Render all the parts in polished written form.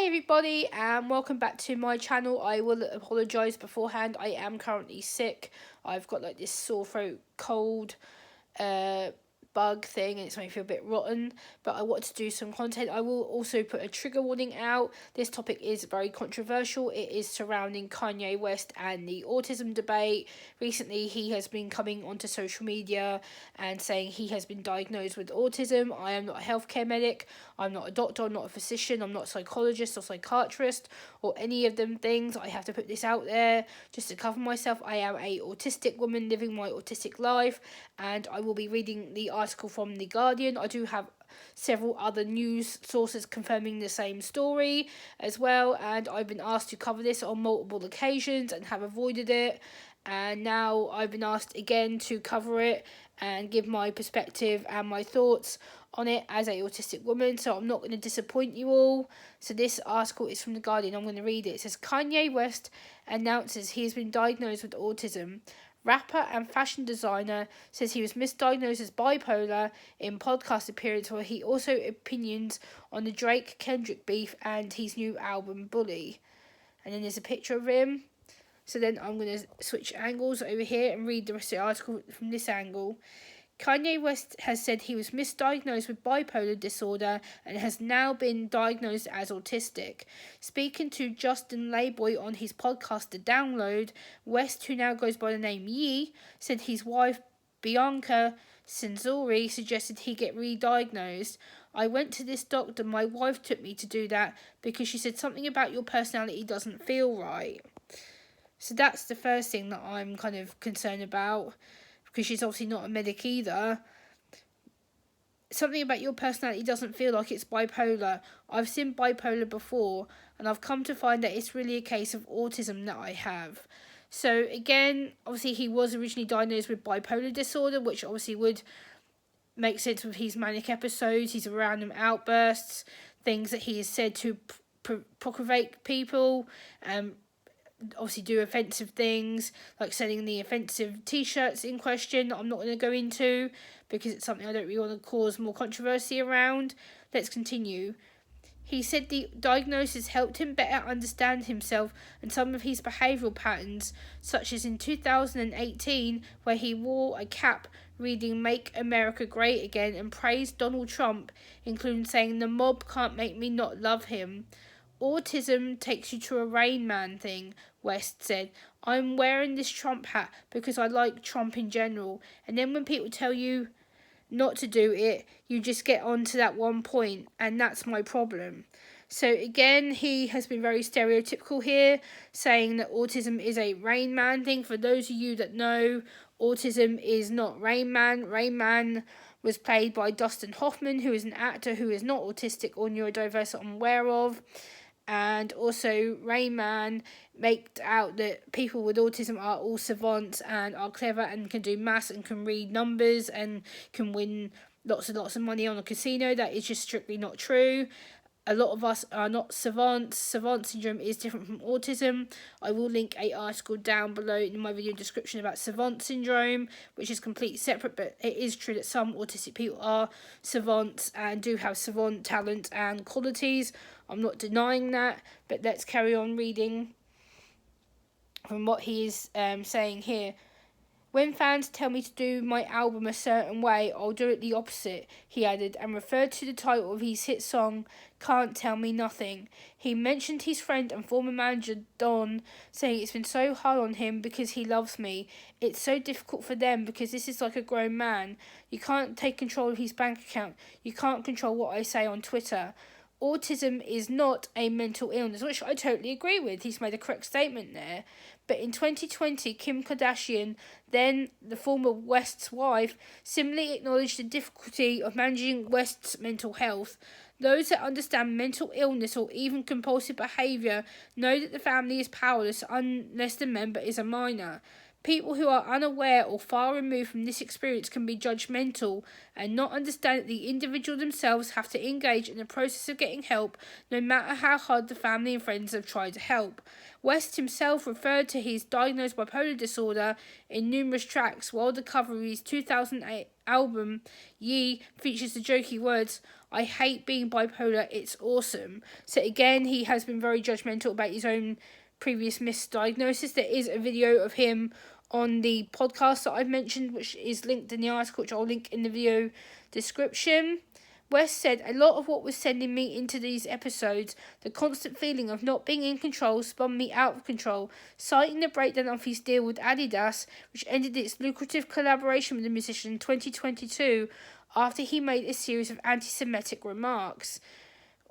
everybody, and welcome back to my channel. I will apologise beforehand. I am currently sick. I've got like this sore throat cold bug thing, and it's making me feel a bit rotten, but I want to do some content. I will also put a trigger warning out. This topic is very controversial. It is surrounding Kanye West and the autism debate. Recently he has been coming onto social media and saying he has been diagnosed with autism. I am not a healthcare medic, I'm not a doctor, I'm not a physician, I'm not a psychologist or psychiatrist or any of them things. I have to put this out there just to cover myself. I am a autistic woman living my autistic life, and I will be reading the article from The Guardian. I do have several other news sources confirming the same story as well, and I've been asked to cover this on multiple occasions and have avoided it, and now I've been asked again to cover it and give my perspective and my thoughts on it as a autistic woman, so I'm not going to disappoint you all. So this article is from The Guardian. I'm going to read it. It says, Kanye West announces he has been diagnosed with autism. Rapper and fashion designer says he was misdiagnosed as bipolar in podcast appearance, where he also opinions on the Drake-Kendrick beef and his new album Bully. And then there's a picture of him. So then I'm going to switch angles over here and read the rest of the article from this angle. Kanye West has said he was misdiagnosed with bipolar disorder and has now been diagnosed as autistic. Speaking to Justin Layboy on his podcast The Download, West, who now goes by the name Yee, said his wife Bianca Censori suggested he get re-diagnosed. I went to this doctor, my wife took me to do that because she said something about your personality doesn't feel right. So that's the first thing that I'm kind of concerned about, because she's obviously not a medic either. Something about your personality doesn't feel like it's bipolar. I've seen bipolar before, and I've come to find that it's really a case of autism that I have. So again, obviously he was originally diagnosed with bipolar disorder, which obviously would make sense with his manic episodes, his random outbursts, things that he has said to provocate people, obviously do offensive things, like selling the offensive t-shirts in question that I'm not going to go into because it's something I don't really want to cause more controversy around. Let's continue. He said the diagnosis helped him better understand himself and some of his behavioural patterns, such as in 2018, where he wore a cap reading Make America Great Again and praised Donald Trump, including saying the mob can't make me not love him. Autism takes you to a Rain Man thing, West said. I'm wearing this Trump hat because I like Trump in general, and then when people tell you not to do it, you just get on to that one point, and that's my problem. So again, he has been very stereotypical here, saying that autism is a Rain Man thing. For those of you that know, autism is not Rain Man. Rain Man was played by Dustin Hoffman, who is an actor who is not autistic or neurodiverse that I'm aware of. And also Rain Man made out that people with autism are all savants and are clever and can do maths and can read numbers and can win lots and lots of money on a casino. That is just strictly not true. A lot of us are not savants. Savant syndrome is different from autism. I will link an article down below in my video description about savant syndrome, which is completely separate, but it is true that some autistic people are savants and do have savant talent and qualities. I'm not denying that, but let's carry on reading from what he is saying here. When fans tell me to do my album a certain way, I'll do it the opposite, he added, and referred to the title of his hit song, Can't Tell Me Nothing. He mentioned his friend and former manager, Don, saying it's been so hard on him because he loves me. It's so difficult for them because this is like a grown man. You can't take control of his bank account. You can't control what I say on Twitter. Autism is not a mental illness, which I totally agree with. He's made a correct statement there. But in 2020, Kim Kardashian, then the former West's wife, similarly acknowledged the difficulty of managing West's mental health. Those that understand mental illness or even compulsive behaviour know that the family is powerless unless the member is a minor. People who are unaware or far removed from this experience can be judgmental and not understand that the individual themselves have to engage in the process of getting help, no matter how hard the family and friends have tried to help. West himself referred to his diagnosed bipolar disorder in numerous tracks, while the cover of his 2008 album, Ye, features the jokey words, "I hate being bipolar, it's awesome." So again, he has been very judgmental about his own previous misdiagnosis. There is a video of him on the podcast that I've mentioned, which is linked in the article, which I'll link in the video description. West said, "A lot of what was sending me into these episodes, the constant feeling of not being in control, spun me out of control, citing the breakdown of his deal with Adidas, which ended its lucrative collaboration with the musician in 2022 after he made a series of anti-Semitic remarks."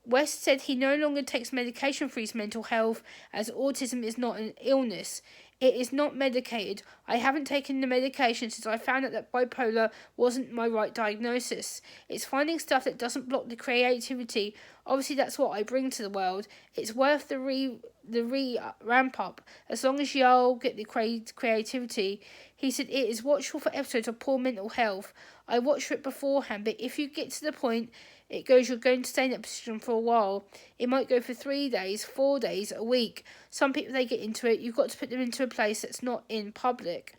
West said he no longer takes medication for his mental health, as autism is not an illness. "It is not medicated. I haven't taken the medication since I found out that bipolar wasn't my right diagnosis. It's finding stuff that doesn't block the creativity. Obviously, that's what I bring to the world. It's worth the ramp up, as long as y'all get the creativity." He said, "It is watchful for episodes of poor mental health. I watch for it beforehand, but if you get to the point it goes, you're going to stay in that position for a while. It might go for 3 days, 4 days, a week. Some people, they get into it. You've got to put them into a place that's not in public."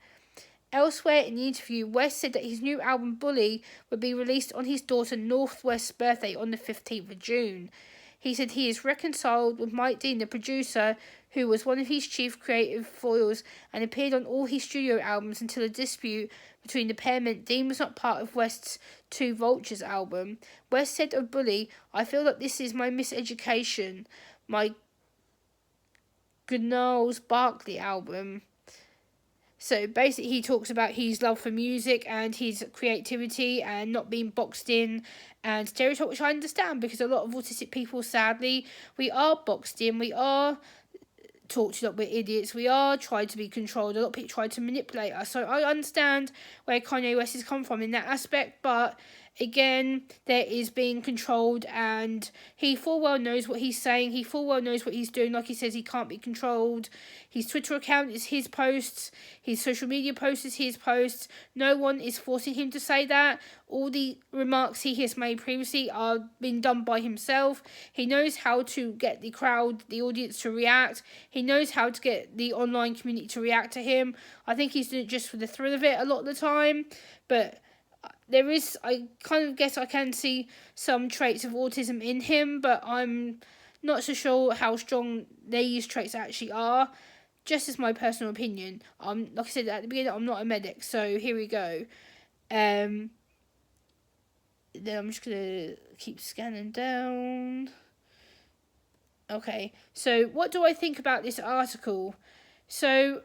Elsewhere in the interview, West said that his new album, Bully, would be released on his daughter Northwest's birthday on the 15th of June. He said he is reconciled with Mike Dean, the producer, who was one of his chief creative foils and appeared on all his studio albums until a dispute between the pair meant Dean was not part of West's Two Vultures album. West said of Bully, "I feel that this is my miseducation, my Gnarls Barkley album." So basically he talks about his love for music and his creativity and not being boxed in and stereotyped, which I understand, because a lot of autistic people, sadly, we are boxed in, we are talked that we're idiots, we are tried to be controlled, a lot of people try to manipulate us. So I understand where Kanye West has come from in that aspect, but again, there is being controlled, and he full well knows what he's saying, he full well knows what he's doing. Like he says, he can't be controlled. His Twitter account is his posts, his social media posts is his posts. No one is forcing him to say that. All the remarks he has made previously are being done by himself. He knows how to get the crowd, the audience, to react. He knows how to get the online community to react to him. I think he's doing it just for the thrill of it a lot of the time, but there is, I kind of guess I can see some traits of autism in him, but I'm not so sure how strong these traits actually are. Just as my personal opinion. Like I said at the beginning, I'm not a medic, so here we go. Then I'm just gonna keep scanning down. Okay, so what do I think about this article? So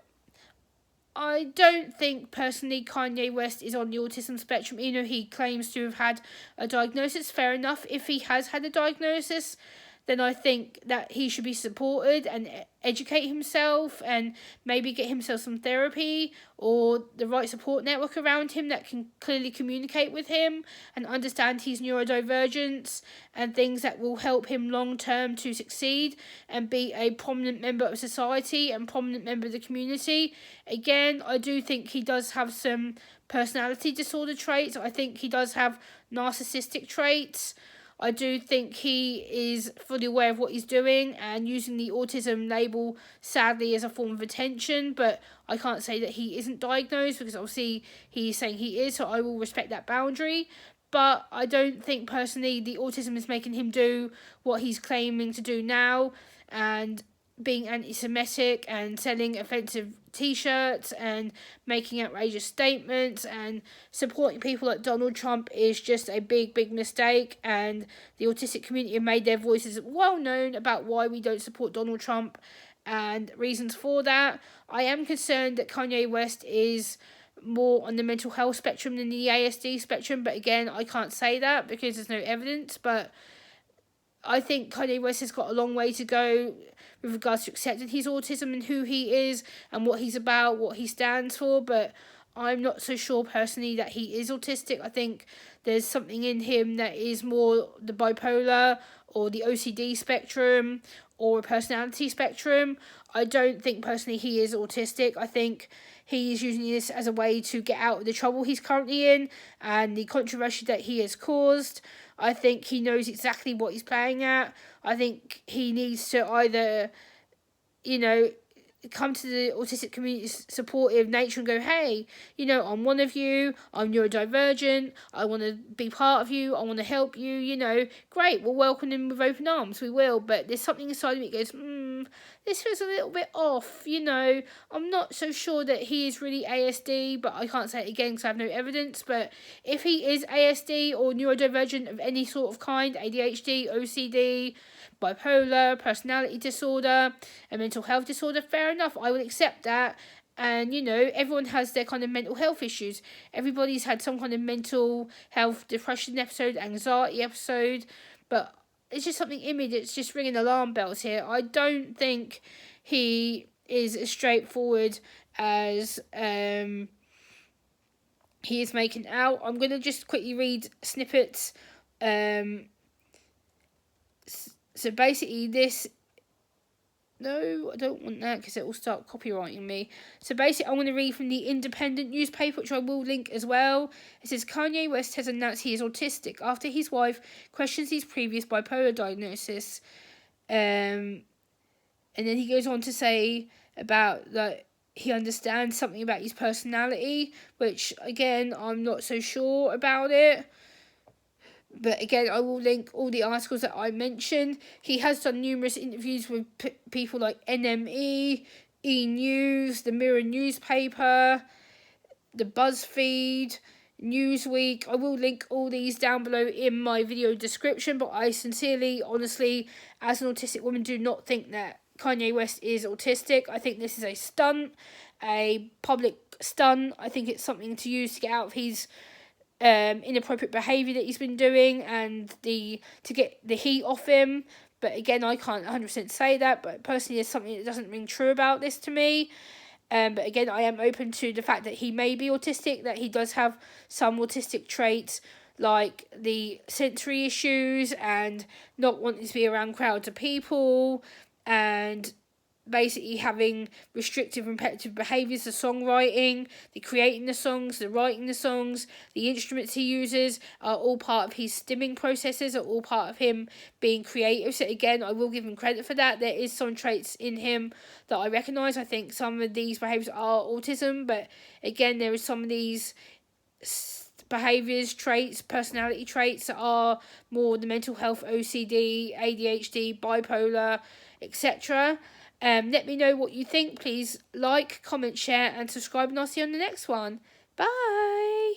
I don't think personally Kanye West is on the autism spectrum. You know, he claims to have had a diagnosis. Fair enough. If he has had a diagnosis, then I think that he should be supported and educate himself and maybe get himself some therapy or the right support network around him that can clearly communicate with him and understand his neurodivergence and things that will help him long term to succeed and be a prominent member of society and prominent member of the community. Again, I do think he does have some personality disorder traits. I think he does have narcissistic traits. I do think he is fully aware of what he's doing and using the autism label, sadly, as a form of attention, but I can't say that he isn't diagnosed because obviously he's saying he is, so I will respect that boundary. But I don't think personally the autism is making him do what he's claiming to do now and being anti-Semitic and selling offensive t-shirts and making outrageous statements and supporting people like Donald Trump is just a big mistake, and the autistic community have made their voices well known about why we don't support Donald Trump and reasons for that. I am concerned that Kanye West is more on the mental health spectrum than the ASD spectrum, but again, I can't say that because there's no evidence, but I think Kanye West has got a long way to go with regards to accepting his autism and who he is and what he's about, what he stands for, but I'm not so sure personally that he is autistic. I think there's something in him that is more the bipolar or the OCD spectrum or a personality spectrum. I don't think personally he is autistic. I think he is using this as a way to get out of the trouble he's currently in and the controversy that he has caused. I think he knows exactly what he's playing at. I think he needs to either, come to the autistic community's supportive nature and go, hey, you know, I'm one of you, I'm neurodivergent, I want to be part of you, I want to help you, you know, great, we'll welcome him with open arms, we will. But there's something inside of me that goes, this feels a little bit off, you know. I'm not so sure that he is really ASD, but I can't say it again because I have no evidence. But if he is ASD or neurodivergent of any sort of kind, ADHD, OCD, bipolar, personality disorder, a mental health disorder, fair enough, I would accept that. And, you know, everyone has their kind of mental health issues. Everybody's had some kind of mental health depression episode, anxiety episode. But it's just something in me that's just ringing alarm bells here. I don't think he is as straightforward as he is making out. I'm going to just quickly read snippets. So basically this... No, I don't want that because it will start copywriting me. So basically, I'm going to read from the Independent newspaper, which I will link as well. It says, Kanye West has announced he is autistic after his wife questions his previous bipolar diagnosis. And then he goes on to say about that he understands something about his personality, which, again, I'm not so sure about it. But again, I will link all the articles that I mentioned. He has done numerous interviews with people like NME, E! News, the Mirror newspaper, the BuzzFeed, Newsweek. I will link all these down below in my video description. But I sincerely, honestly, as an autistic woman, do not think that Kanye West is autistic. I think this is a stunt, a public stunt. I think it's something to use to get out of his inappropriate behaviour that he's been doing and to get the heat off him. But again, I can't 100% say that, but personally there's something that doesn't ring true about this to me. But again, I am open to the fact that he may be autistic, that he does have some autistic traits like the sensory issues and not wanting to be around crowds of people and basically having restrictive and repetitive behaviours, the songwriting, the creating the songs, the writing the songs, the instruments he uses are all part of his stimming processes, are all part of him being creative. So again, I will give him credit for that. There is some traits in him that I recognise. I think some of these behaviours are autism, but again, there is some of these behaviours, traits, personality traits that are more the mental health, OCD, ADHD, bipolar, etc. Let me know what you think. Please like, comment, share and subscribe, and I'll see you on the next one. Bye!